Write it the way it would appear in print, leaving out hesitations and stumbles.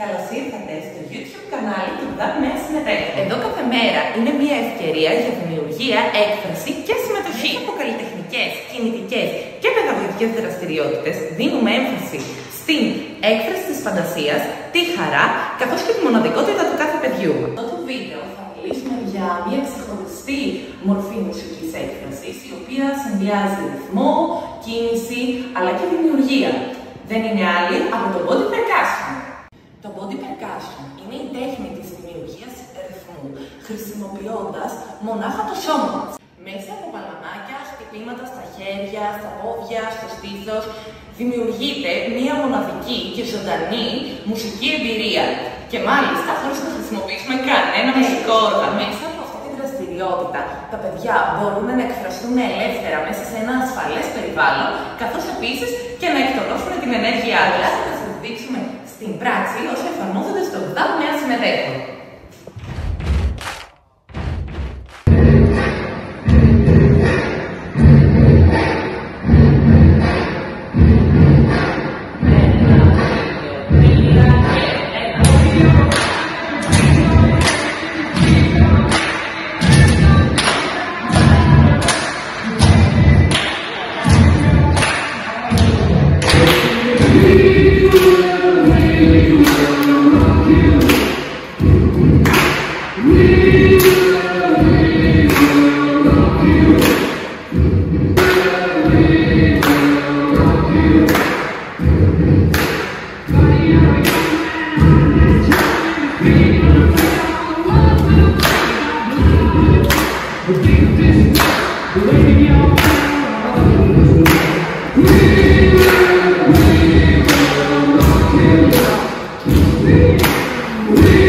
Καλώς ήρθατε στο YouTube κανάλι του ΔΑΠ Νέα Συμμετέχω. Εδώ κάθε μέρα είναι μια ευκαιρία για δημιουργία, έκφραση και συμμετοχή. Μέσα από καλλιτεχνικές, κινητικές και παιδαγωγικές δραστηριότητες δίνουμε έμφαση στην έκφραση της φαντασίας, τη χαρά καθώς και τη μοναδικότητα του κάθε παιδιού. Σε αυτό το βίντεο θα μιλήσουμε για μια ξεχωριστή μορφή μουσικής έκφρασης η οποία συνδυάζει ρυθμό, κίνηση αλλά και δημιουργία. Δεν είναι άλλη από το body percussion. Το body percussion είναι η τέχνη της δημιουργίας ρυθμού, χρησιμοποιώντας μονάχα το σώμα μας. Μέσα από παλαμάκια, χτυπήματα στα χέρια, στα πόδια, στο στήθος, δημιουργείται μία μοναδική και ζωντανή μουσική εμπειρία. Και μάλιστα χωρίς να χρησιμοποιήσουμε κανένα μουσικό όργανο. Μέσα από αυτή τη δραστηριότητα, τα παιδιά μπορούν να εκφραστούν ελεύθερα μέσα σε ένα ασφαλές περιβάλλον, καθώς επίσης και να εκτονώσουν την ενέργειά τους. Θα σας δείξουμε στην πράξη όσο εφαρμόζονται στο ΔΑΠ Νέα Συμμετέχω. We